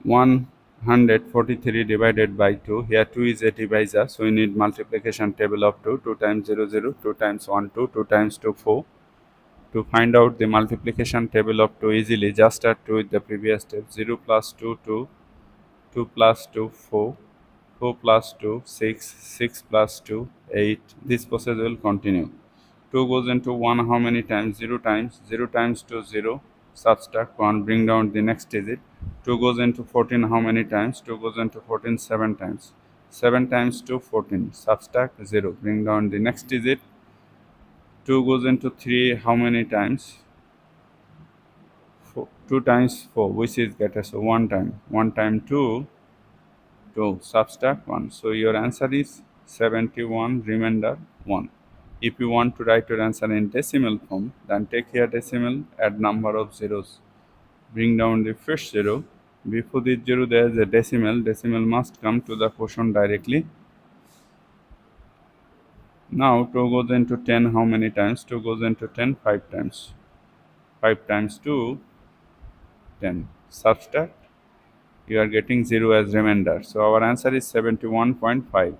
143 divided by 2. Here 2 is a divisor, so we need multiplication table of 2. 2 times 0, 0, 2 times 1, 2, 2 times 2, 4. To find out the multiplication table of 2 easily, just start 2 with the previous step. 0 plus 2, 2, 2 plus 2, 4, 4 plus 2, 6, 6 plus 2, 8. This process will continue. 2 goes into 1 how many times? 0 times. 0 times 2, 0. Subtract 1, bring down the next digit. 2 goes into 14 how many times? 2 goes into 14 7 times. 7 times 2, 14. Subtract 0, bring down the next digit. 2 goes into 3 how many times? 2 times 4, which is greater, so 1 time. 1 time 2, 2. Subtract 1. So your answer is 71, remainder 1. If you want to write your answer in decimal form, then take here decimal, add number of zeros. Bring down the first zero. Before this zero there is a decimal. Decimal must come to the quotient directly. Now 2 goes into 10 how many times? 2 goes into 10 5 times. 5 times 2, 10. Subtract. You are getting 0 as remainder. So our answer is 71.5.